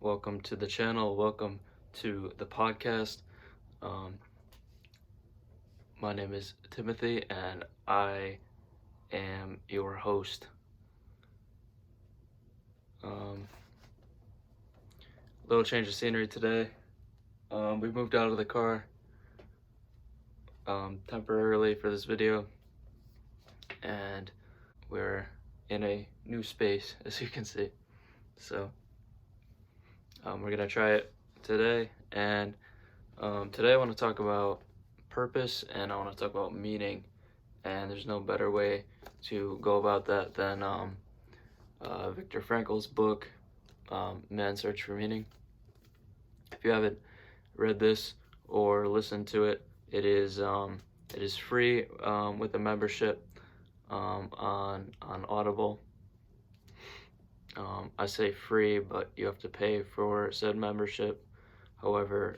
welcome to the channel, welcome to the podcast. Um, my name is Timothy and I am your host. Little change of scenery today. We moved out of the car temporarily for this video, and we're in a new space, as you can see. So we're gonna try it today, and today I want to talk about purpose and I want to talk about meaning, and there's no better way to go about that than Viktor Frankl's book, Man's Search for Meaning. If you haven't read this or listened to it, it is free with a membership on Audible. I say free, but you have to pay for said membership. However,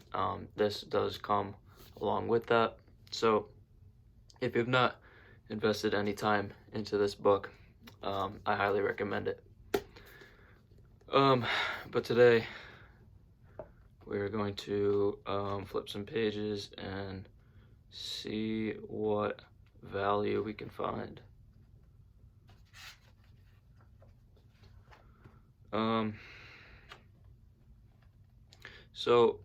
this does come along with that. So if you've not invested any time into this book, I highly recommend it. But today we're going to flip some pages and see what value we can find. So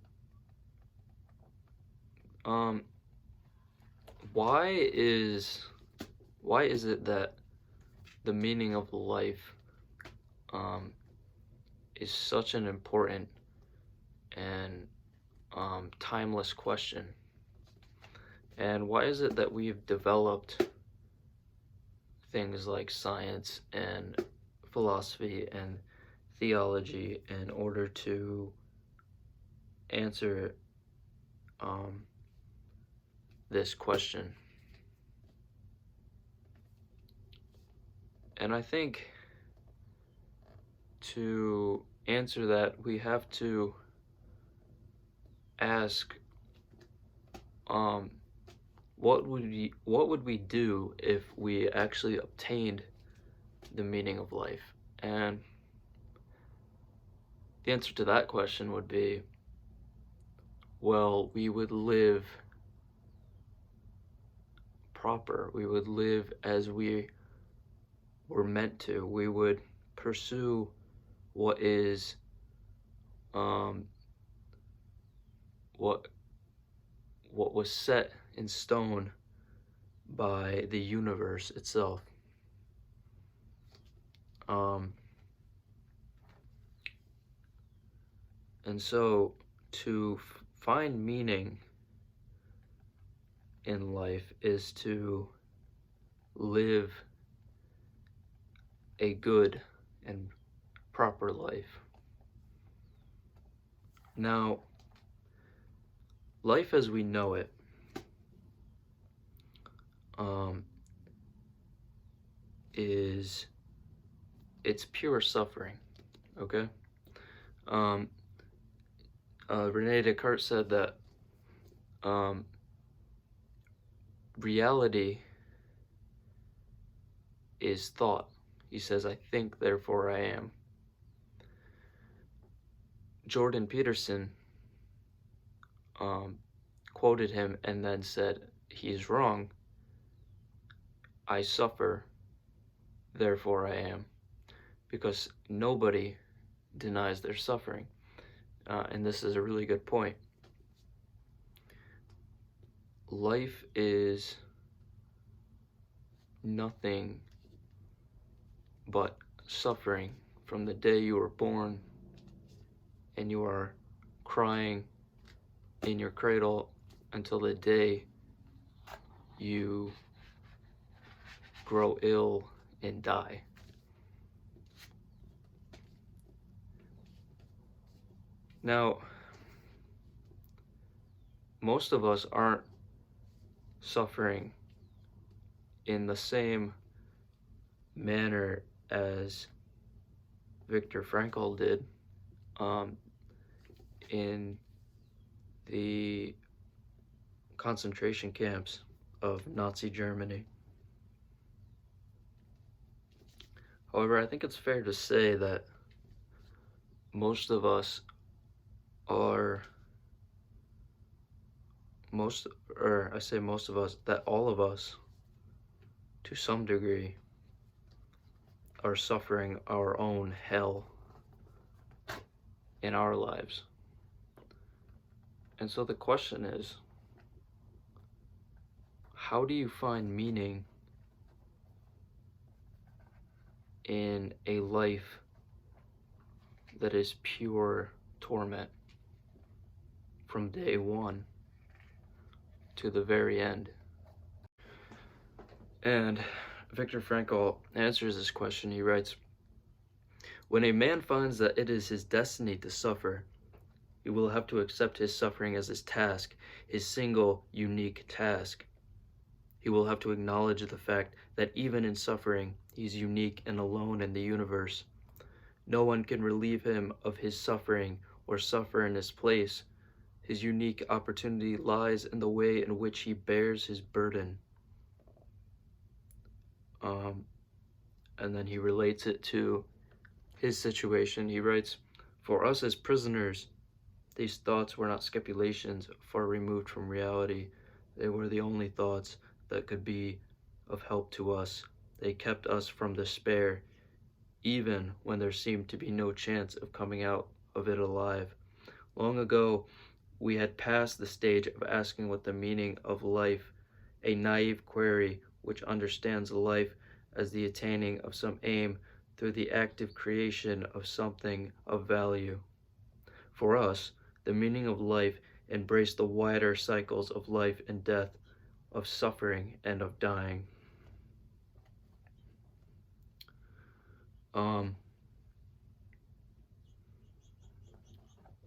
why is it that the meaning of life is such an important and timeless question? And why is it that we've developed things like science and philosophy and theology in order to answer this question? And I think to answer that, we have to ask, what would we do if we actually obtained the meaning of life? And the answer to that question would be, well, we would live proper. We would live as we were meant to. We would pursue what is what was set in stone by the universe itself. And so to find meaning in life is to live a good and proper life. Now, life as we know it it's pure suffering, okay? Rene Descartes said that reality is thought. He says, I think, therefore I am. Jordan Peterson quoted him and then said, he's wrong. I suffer, therefore I am. Because nobody denies their suffering. And this is a really good point. Life is nothing but suffering from the day you were born and you are crying in your cradle until the day you grow ill and die. Now, most of us aren't suffering in the same manner as Viktor Frankl did in the concentration camps of Nazi Germany. However, I think it's fair to say that most of us are most of us, that all of us, to some degree, are suffering our own hell in our lives. And so the question is, how do you find meaning in a life that is pure torment from day one to the very end? And Viktor Frankl answers this question. He writes, "When a man finds that it is his destiny to suffer, he will have to accept his suffering as his task, his single, unique task. He will have to acknowledge the fact that even in suffering, he's unique and alone in the universe. No one can relieve him of his suffering or suffer in his place. His unique opportunity lies in the way in which he bears his burden." And then he relates it to his situation. He writes, "For us as prisoners, these thoughts were not speculations far removed from reality. They were the only thoughts that could be of help to us. They kept us from despair, even when there seemed to be no chance of coming out of it alive. Long ago, we had passed the stage of asking what the meaning of life, a naive query which understands life as the attaining of some aim through the active creation of something of value. For us, the meaning of life embraced the wider cycles of life and death, of suffering and of dying."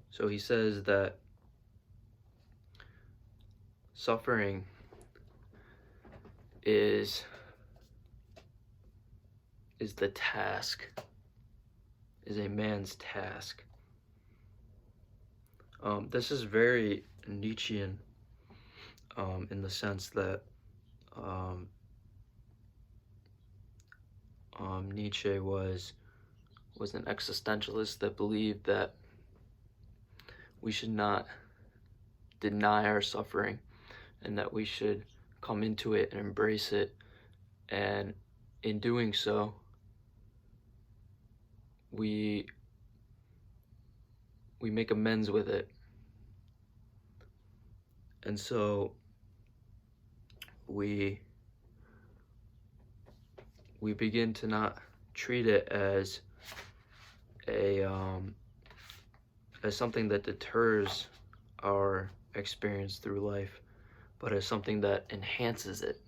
So he says that suffering is the task, is a man's task. This is very Nietzschean, in the sense that Nietzsche was an existentialist that believed that we should not deny our suffering, and that we should come into it and embrace it, and in doing so, we make amends with it. And so we begin to not treat it as as something that deters our experience through life, but as something that enhances it.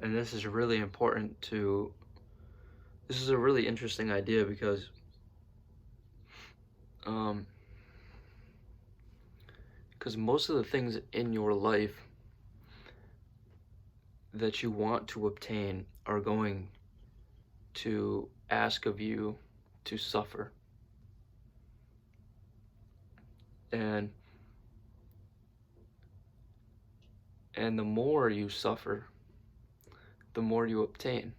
And this is really important to, this is a really interesting idea because most of the things in your life that you want to obtain are going to ask of you to suffer. And the more you suffer, the more you obtain.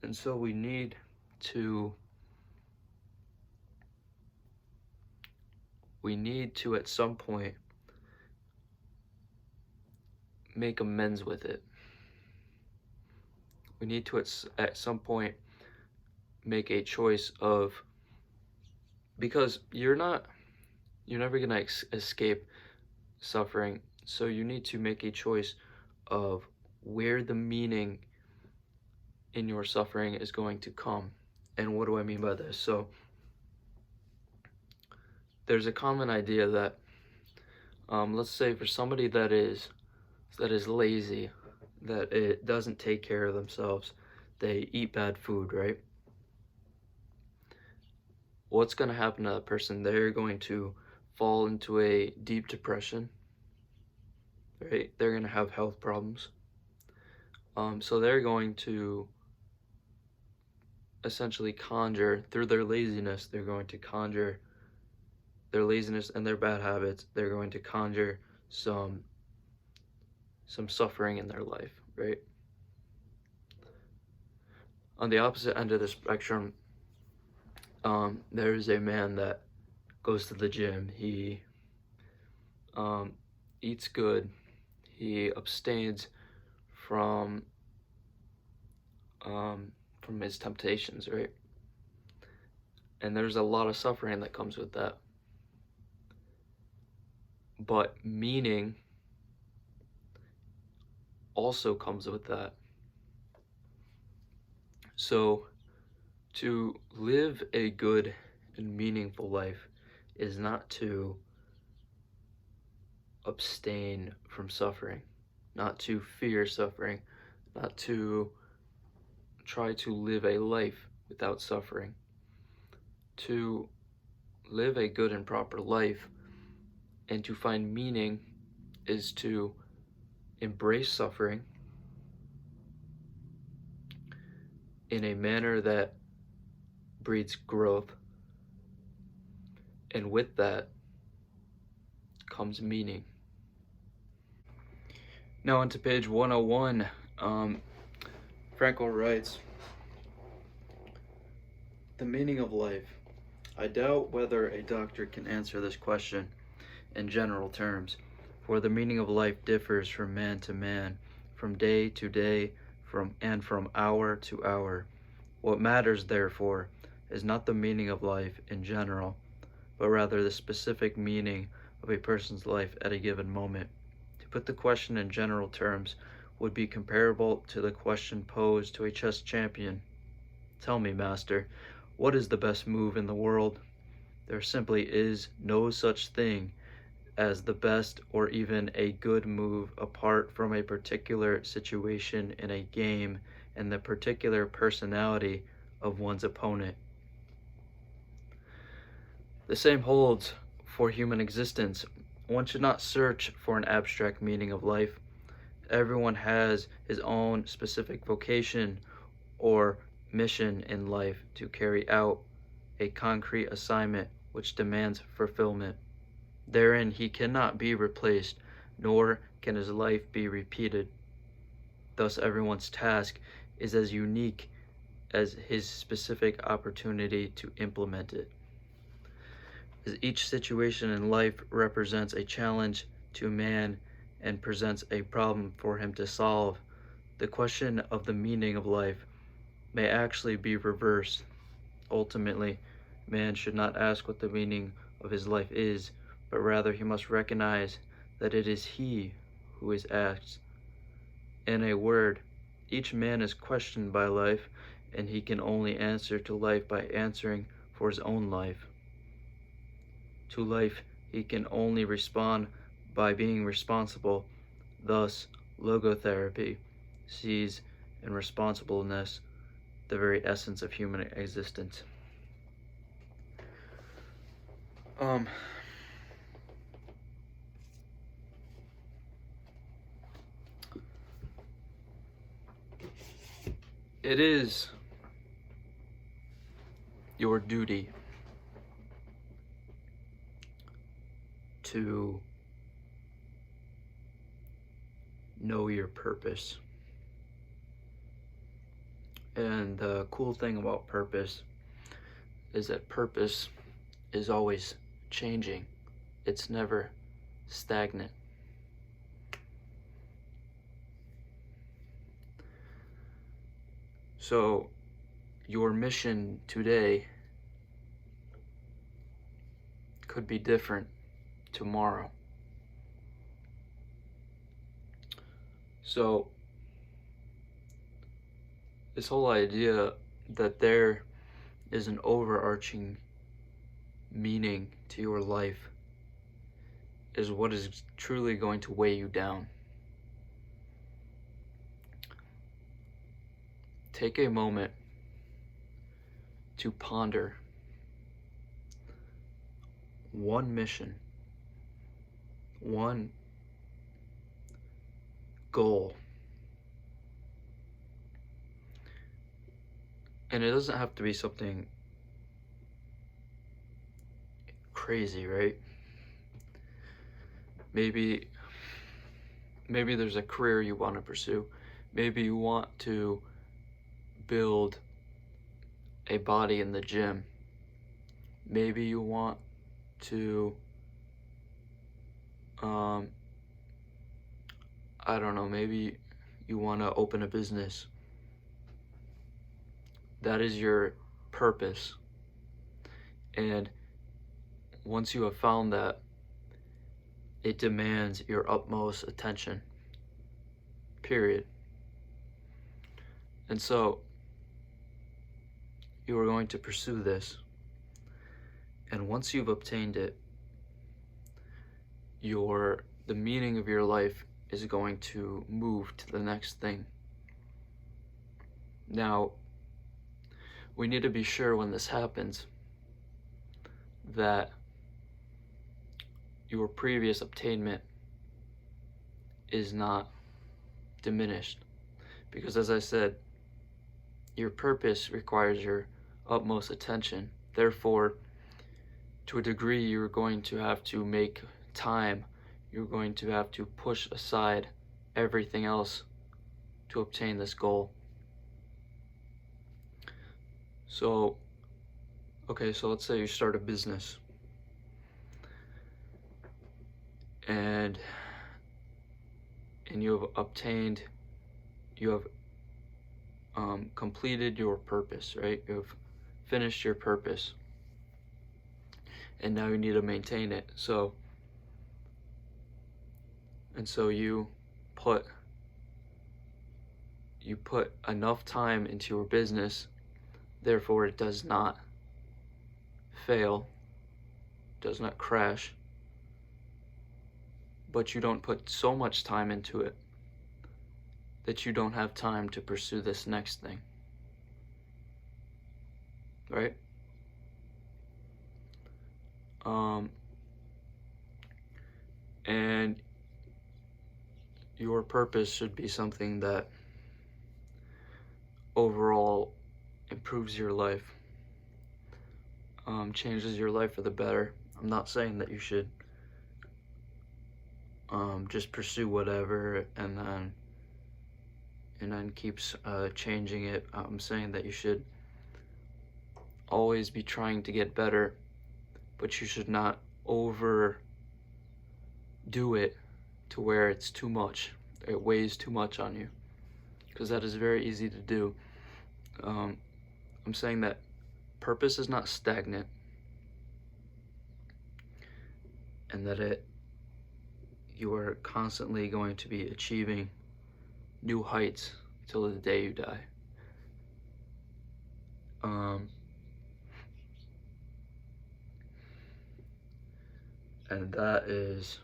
And so we need to at some point make amends with it. We need to at some point make a choice of, because you're never gonna escape suffering, so you need to make a choice of where the meaning in your suffering is going to come. And what do I mean by this? So there's a common idea that let's say for somebody that is lazy, that it doesn't take care of themselves, they eat bad food, right? What's going to happen to that person? They're going to fall into a deep depression, right? They're going to have health problems. So they're going to essentially conjure, through their laziness, they're going to conjure their laziness and their bad habits, they're going to conjure some suffering in their life, right? On the opposite end of the spectrum, there is a man that goes to the gym. He eats good. He abstains from his temptations, right? And there's a lot of suffering that comes with that. But meaning also comes with that. So to live a good and meaningful life is not to abstain from suffering, not to fear suffering, not to try to live a life without suffering. To live a good and proper life and to find meaning is to embrace suffering in a manner that breeds growth, and with that comes meaning. Now onto page 101, Frankl writes, "The meaning of life. I doubt whether a doctor can answer this question in general terms, for the meaning of life differs from man to man, from day to day, from hour to hour. What matters, therefore, is not the meaning of life in general, but rather the specific meaning of a person's life at a given moment. To put the question in general terms would be comparable to the question posed to a chess champion. Tell me, master, what is the best move in the world? There simply is no such thing as the best or even a good move apart from a particular situation in a game and the particular personality of one's opponent. The same holds for human existence. One should not search for an abstract meaning of life. Everyone has his own specific vocation or mission in life to carry out a concrete assignment which demands fulfillment. Therein he cannot be replaced, nor can his life be repeated. Thus everyone's task is as unique as his specific opportunity to implement it. As each situation in life represents a challenge to man and presents a problem for him to solve, the question of the meaning of life may actually be reversed. Ultimately, man should not ask what the meaning of his life is, but rather he must recognize that it is he who is asked. In a word, each man is questioned by life, and he can only answer to life by answering for his own life. To life, he can only respond by being responsible. Thus, logotherapy sees in responsibleness the very essence of human existence." It is your duty to know your purpose. And the cool thing about purpose is that purpose is always changing. It's never stagnant. So your mission today could be different tomorrow. So this whole idea that there is an overarching meaning to your life is what is truly going to weigh you down. Take a moment to ponder one mission, one goal. And it doesn't have to be something crazy, right? Maybe there's a career you want to pursue. Maybe you want to build a body in the gym. Maybe you want to, I don't know, maybe you want to open a business. That is your purpose. And once you have found that, it demands your utmost attention, period. And so you are going to pursue this. And once you've obtained it, the meaning of your life is going to move to the next thing. Now, we need to be sure when this happens that your previous obtainment is not diminished. Because as I said, your purpose requires your utmost attention. Therefore, to a degree, you're going to have to make time. You're going to have to push aside everything else to obtain this goal. So let's say you start a business. And you have completed your purpose, right? You've finished your purpose. And now you need to maintain it. So you put enough time into your business, therefore it does not fail, does not crash, but you don't put so much time into it that you don't have time to pursue this next thing, right? And your purpose should be something that overall improves your life, changes your life for the better. I'm not saying that you should just pursue whatever and then keeps changing it. I'm saying that you should always be trying to get better, but you should not overdo it to where it's too much. It weighs too much on you, because that is very easy to do. I'm saying that purpose is not stagnant, and that you are constantly going to be achieving new heights till the day you die. And that is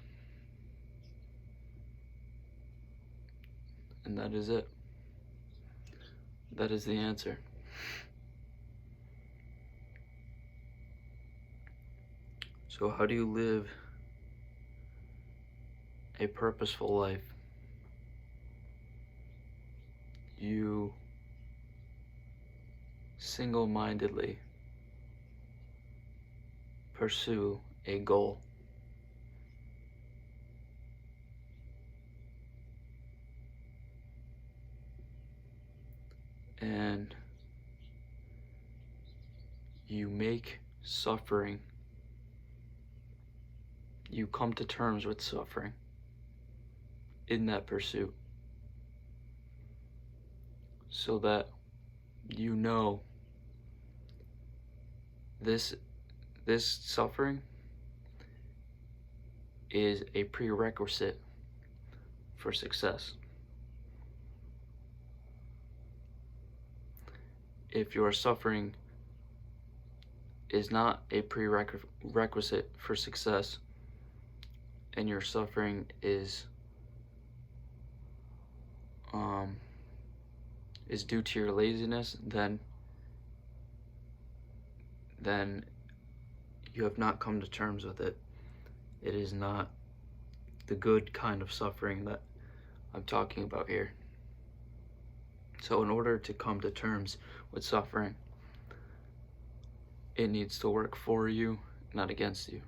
it. That is the answer. So how do you live a purposeful life? You single-mindedly pursue a goal. And you make suffering, you come to terms with suffering in that pursuit, so that you know this suffering is a prerequisite for success. If your suffering is not a prerequisite for success, and your suffering is due to your laziness, then you have not come to terms with it. It is not the good kind of suffering that I'm talking about here. So in order to come to terms with suffering, it needs to work for you, not against you.